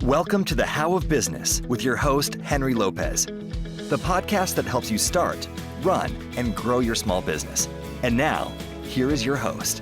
Welcome to the How of Business with your host, Henry Lopez, the podcast that helps you start, run, and grow your small business. And now, here is your host.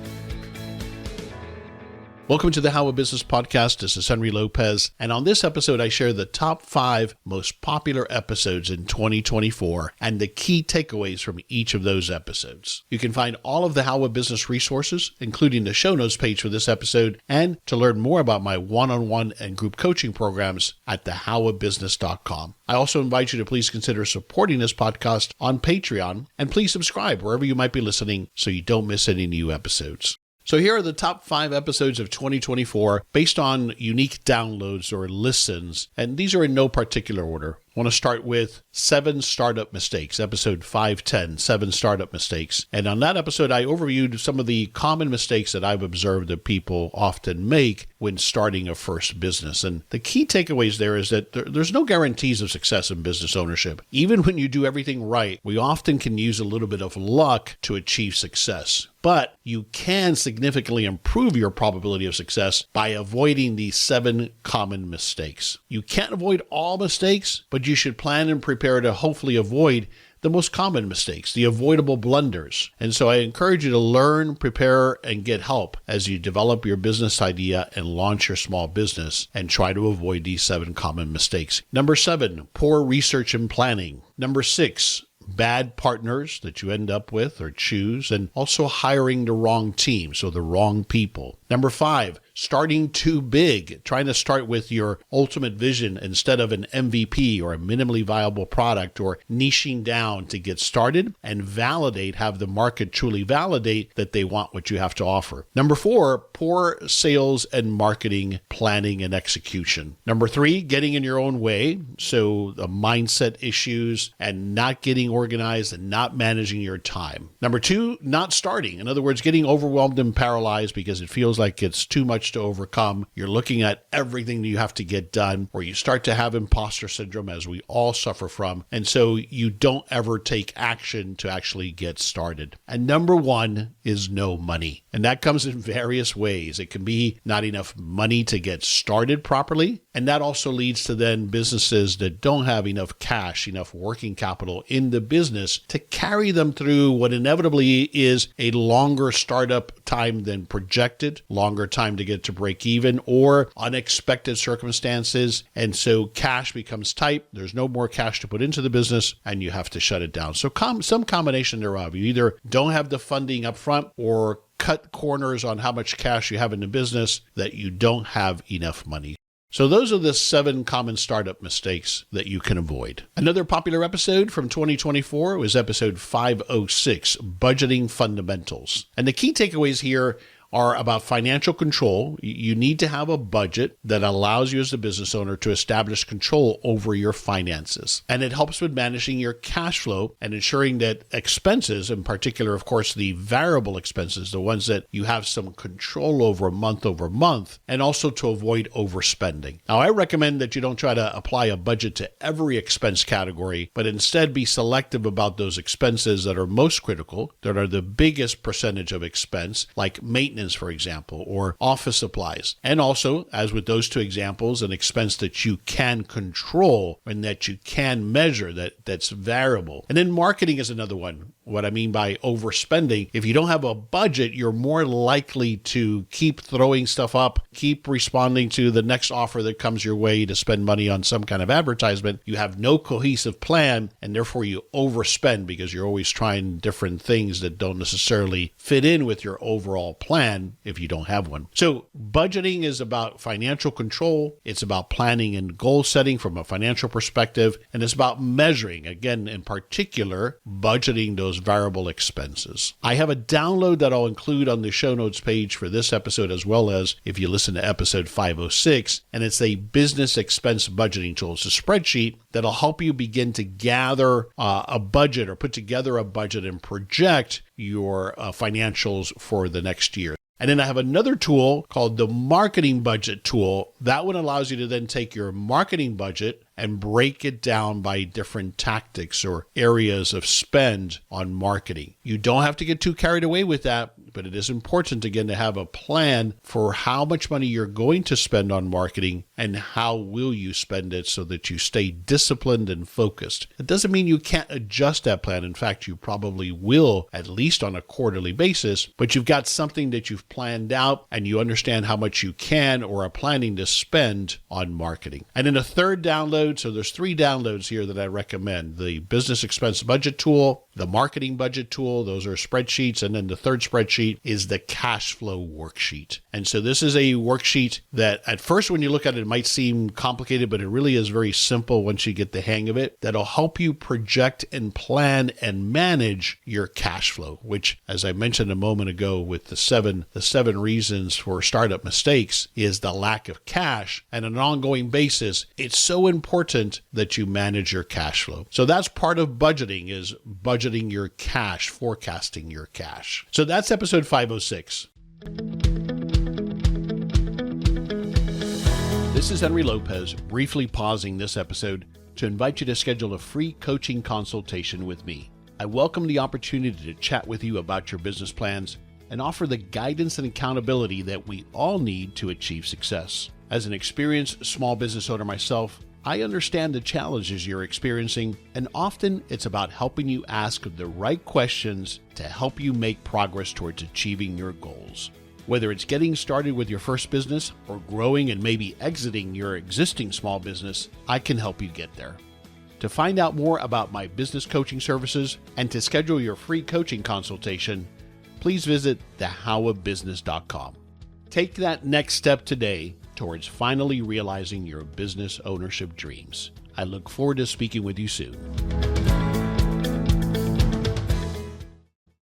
Welcome to the How of Business podcast. This is Henry Lopez, and on this episode, I share the top 5 most popular episodes in 2024 and the key takeaways from each of those episodes. You can find all of the How of Business resources, including the show notes page for this episode, and to learn more about my one-on-one and group coaching programs at thehowofbusiness.com. I also invite you to please consider supporting this podcast on Patreon, and please subscribe wherever you might be listening so you don't miss any new episodes. So here are the top 5 episodes of 2024 based on unique downloads or listens, and these are in no particular order. I want to start with 7 Startup Mistakes, episode 510, 7 Startup Mistakes. And on that episode, I overviewed some of the common mistakes that I've observed that people often make when starting a first business. And the key takeaways there is that there's no guarantees of success in business ownership. Even when you do everything right, we often can use a little bit of luck to achieve success. But you can significantly improve your probability of success by avoiding these 7 common mistakes. You can't avoid all mistakes, but you should plan and prepare to hopefully avoid the most common mistakes, the avoidable blunders. And so I encourage you to learn, prepare, and get help as you develop your business idea and launch your small business, and try to avoid these 7 common mistakes. Number 7, poor research and planning. Number 6, bad partners that you end up with or choose, and also hiring the wrong team, so the wrong people. Number 5, starting too big, trying to start with your ultimate vision instead of an MVP or a minimally viable product, or niching down to get started and have the market truly validate that they want what you have to offer. Number 4, poor sales and marketing planning and execution. Number 3, getting in your own way, so the mindset issues and not getting organized and not managing your time. Number 2, not starting. In other words, getting overwhelmed and paralyzed because it feels like it's too much to overcome. You're looking at everything that you have to get done, or you start to have imposter syndrome, as we all suffer from. And so you don't ever take action to actually get started. And number 1 is no money. And that comes in various ways. It can be not enough money to get started properly. And that also leads to then businesses that don't have enough cash, enough working capital in the business to carry them through what inevitably is a longer startup time than projected, longer time to get to break even, or unexpected circumstances. And so cash becomes tight. There's no more cash to put into the business, and you have to shut it down. So some combination thereof. You either don't have the funding up front, or cut corners on how much cash you have in the business that you don't have enough money. So those are the 7 common startup mistakes that you can avoid. Another popular episode from 2024 was episode 506, Budgeting Fundamentals. And the key takeaways here are about financial control. You need to have a budget that allows you as a business owner to establish control over your finances. And it helps with managing your cash flow and ensuring that expenses, in particular, of course, the variable expenses, the ones that you have some control over month, and also to avoid overspending. Now, I recommend that you don't try to apply a budget to every expense category, but instead be selective about those expenses that are most critical, that are the biggest percentage of expense, like maintenance, for example, or office supplies. And also, as with those 2 examples, an expense that you can control and that you can measure, that's variable. And then marketing is another one. What I mean by overspending, if you don't have a budget, you're more likely to keep throwing stuff up, keep responding to the next offer that comes your way to spend money on some kind of advertisement. You have no cohesive plan, and therefore you overspend because you're always trying different things that don't necessarily fit in with your overall plan if you don't have one. So budgeting is about financial control. It's about planning and goal setting from a financial perspective, and it's about measuring, again, in particular, budgeting those variable expenses. I have a download that I'll include on the show notes page for this episode, as well as if you listen to episode 506, and it's a business expense budgeting tool. It's a spreadsheet that'll help you begin to gather a budget, or put together a budget and project your financials for the next year. And then I have another tool called the marketing budget tool. That one allows you to then take your marketing budget and break it down by different tactics or areas of spend on marketing. You don't have to get too carried away with that. but it is important, again, to have a plan for how much money you're going to spend on marketing and how will you spend it so that you stay disciplined and focused. It doesn't mean you can't adjust that plan. In fact, you probably will, at least on a quarterly basis, but you've got something that you've planned out and you understand how much you can or are planning to spend on marketing. And then a third download, so there's 3 downloads here that I recommend: the business expense budget tool, the marketing budget tool, those are spreadsheets, and then the third spreadsheet is the cash flow worksheet. And so this is a worksheet that at first when you look at it, it might seem complicated, but it really is very simple once you get the hang of it. That'll help you project and plan and manage your cash flow, which, as I mentioned a moment ago with the seven reasons for startup mistakes, is the lack of cash. And on an ongoing basis, it's so important that you manage your cash flow. So that's part of budgeting, is budgeting your cash, forecasting your cash. So that's episode 506. This is Henry Lopez, briefly pausing this episode to invite you to schedule a free coaching consultation with me. I welcome the opportunity to chat with you about your business plans and offer the guidance and accountability that we all need to achieve success. As an experienced small business owner myself, I understand the challenges you're experiencing, and often it's about helping you ask the right questions to help you make progress towards achieving your goals. Whether it's getting started with your first business or growing and maybe exiting your existing small business, I can help you get there. To find out more about my business coaching services and to schedule your free coaching consultation, please visit thehowofbusiness.com. Take that next step today towards finally realizing your business ownership dreams. I look forward to speaking with you soon.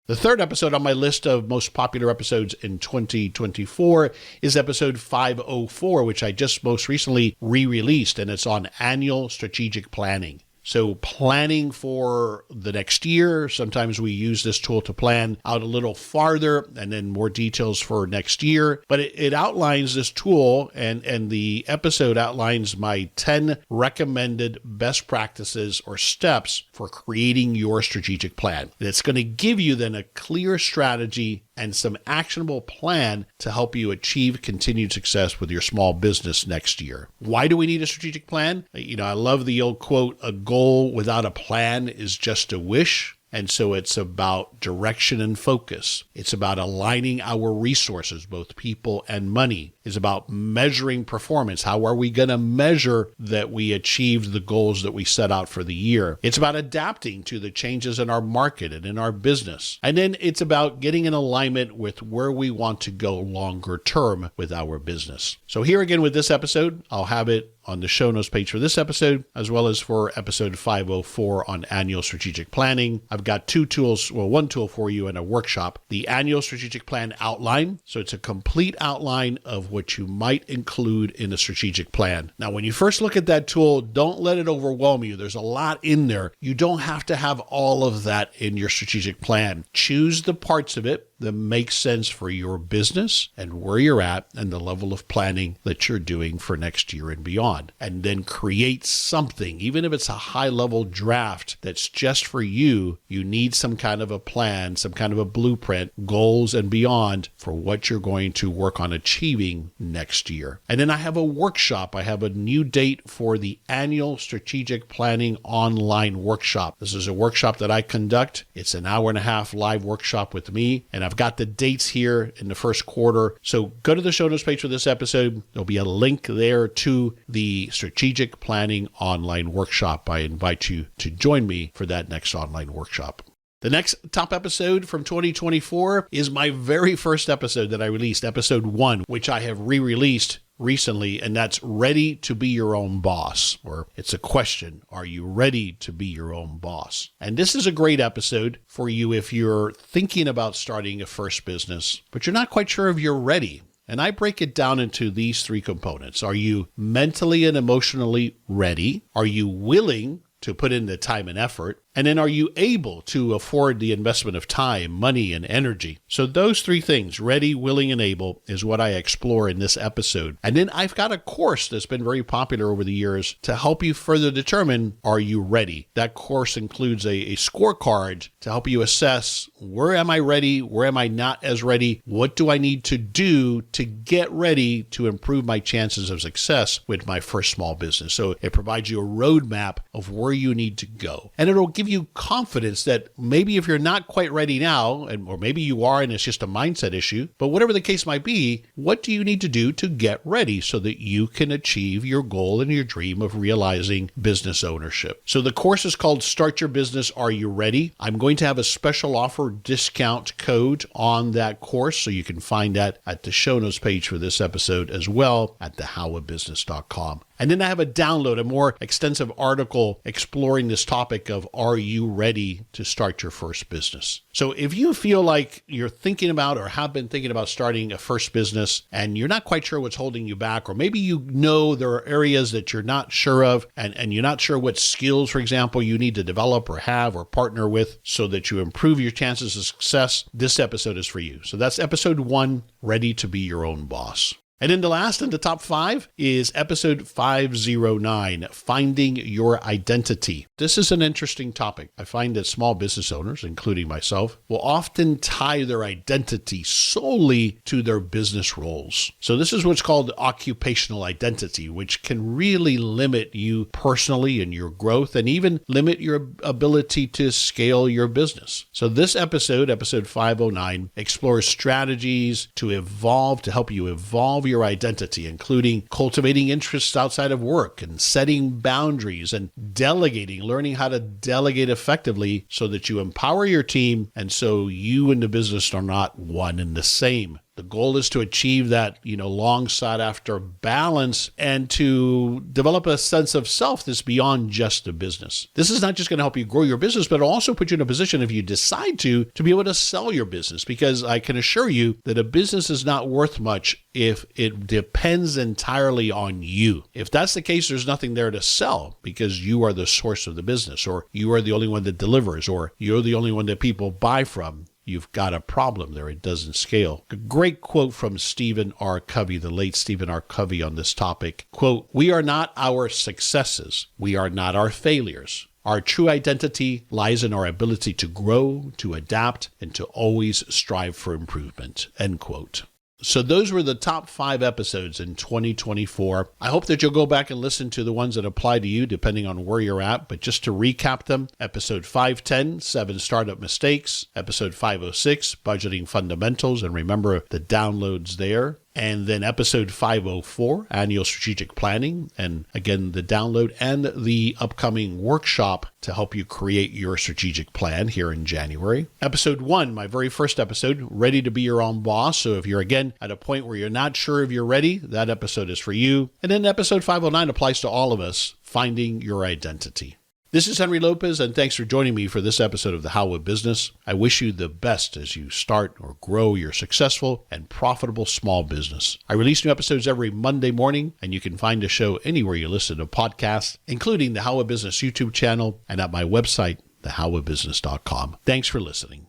The third episode on my list of most popular episodes in 2024 is episode 504, which I just most recently re-released, and it's on annual strategic planning. So planning for the next year, sometimes we use this tool to plan out a little farther and then more details for next year. But it outlines this tool, and the episode outlines my 10 recommended best practices or steps for creating your strategic plan. And it's going to give you then a clear strategy and some actionable plan to help you achieve continued success with your small business next year. Why do we need a strategic plan? I love the old quote, "A goal without a plan is just a wish." And so it's about direction and focus. It's about aligning our resources, both people and money. It's about measuring performance. How are we going to measure that we achieved the goals that we set out for the year? It's about adapting to the changes in our market and in our business. And then it's about getting in alignment with where we want to go longer term with our business. So here again with this episode, I'll have it on the show notes page for this episode, as well as for episode 504 on annual strategic planning. I've got 2 tools, one tool for you and a workshop. The annual strategic plan outline. So it's a complete outline of what you might include in a strategic plan. Now, when you first look at that tool, don't let it overwhelm you. There's a lot in there. You don't have to have all of that in your strategic plan. Choose the parts of it that make sense for your business and where you're at and the level of planning that you're doing for next year and beyond. And then create something, even if it's a high-level draft that's just for you. You need some kind of a plan, some kind of a blueprint, goals and beyond for what you're going to work on achieving next year. And then I have a workshop. I have a new date for the annual strategic planning online workshop. This is a workshop that I conduct. It's an hour-and-a-half live workshop with me, and I've got the dates here in the first quarter. So go to the show notes page for this episode. There'll be a link there to the Strategic Planning Online Workshop. I invite you to join me for that next online workshop. The next top episode from 2024 is my very first episode that I released, episode 1, which I have re-released recently, and that's Ready to Be Your Own Boss, or it's a question, are you ready to be your own boss? And this is a great episode for you if you're thinking about starting a first business, but you're not quite sure if you're ready. And I break it down into these 3 components. Are you mentally and emotionally ready? Are you willing to put in the time and effort? And then are you able to afford the investment of time, money, and energy? So those three things, ready, willing, and able, is what I explore in this episode. And then I've got a course that's been very popular over the years to help you further determine, are you ready? That course includes a scorecard to help you assess, where am I ready? Where am I not as ready? What do I need to do to get ready to improve my chances of success with my first small business? So it provides you a roadmap of where you need to go. And it'll give you confidence that maybe if you're not quite ready now, or maybe you are and it's just a mindset issue, but whatever the case might be, what do you need to do to get ready so that you can achieve your goal and your dream of realizing business ownership? So the course is called Start Your Business. Are you ready? I'm going to have a special offer discount code on that course, so you can find that at the show notes page for this episode as well at thehowofbusiness.com. And then I have a download, a more extensive article exploring this topic of, are you ready to start your first business? So if you feel like you're thinking about or have been thinking about starting a first business and you're not quite sure what's holding you back, or maybe you know there are areas that you're not sure of and you're not sure what skills, for example, you need to develop or have or partner with so that you improve your chances of success, this episode is for you. So that's episode 1, Ready to Be Your Own Boss. And then the last in the top 5 is episode 509, Finding Your Identity. This is an interesting topic. I find that small business owners, including myself, will often tie their identity solely to their business roles. So this is what's called occupational identity, which can really limit you personally in your growth and even limit your ability to scale your business. So this episode 509, explores strategies to help you evolve your identity, including cultivating interests outside of work and setting boundaries and delegating, learning how to delegate effectively so that you empower your team and so you and the business are not one and the same. The goal is to achieve that, long sought after balance and to develop a sense of self that's beyond just a business. This is not just going to help you grow your business, but it'll also put you in a position, if you decide to be able to sell your business, because I can assure you that a business is not worth much if it depends entirely on you. If that's the case, there's nothing there to sell because you are the source of the business, or you are the only one that delivers, or you're the only one that people buy from. You've got a problem there. It doesn't scale. A great quote from Stephen R. Covey, the late Stephen R. Covey, on this topic. Quote, "We are not our successes. We are not our failures. Our true identity lies in our ability to grow, to adapt, and to always strive for improvement." End quote. So those were the top 5 episodes in 2024. I hope that you'll go back and listen to the ones that apply to you, depending on where you're at. But just to recap them, episode 510, 7 Startup Mistakes, episode 506, Budgeting Fundamentals, and remember the downloads there. And then episode 504, Annual Strategic Planning, and again, the download and the upcoming workshop to help you create your strategic plan here in January. Episode 1, my very first episode, Ready to Be Your Own Boss. So if you're again at a point where you're not sure if you're ready, that episode is for you. And then episode 509 applies to all of us, Finding Your Identity. This is Henry Lopez, and thanks for joining me for this episode of The How of Business. I wish you the best as you start or grow your successful and profitable small business. I release new episodes every Monday morning, and you can find the show anywhere you listen to podcasts, including the How of Business YouTube channel and at my website, thehowofbusiness.com. Thanks for listening.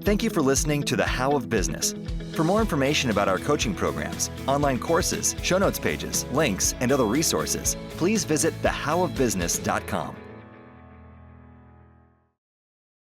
Thank you for listening to The How of Business. For more information about our coaching programs, online courses, show notes pages, links, and other resources, please visit thehowofbusiness.com.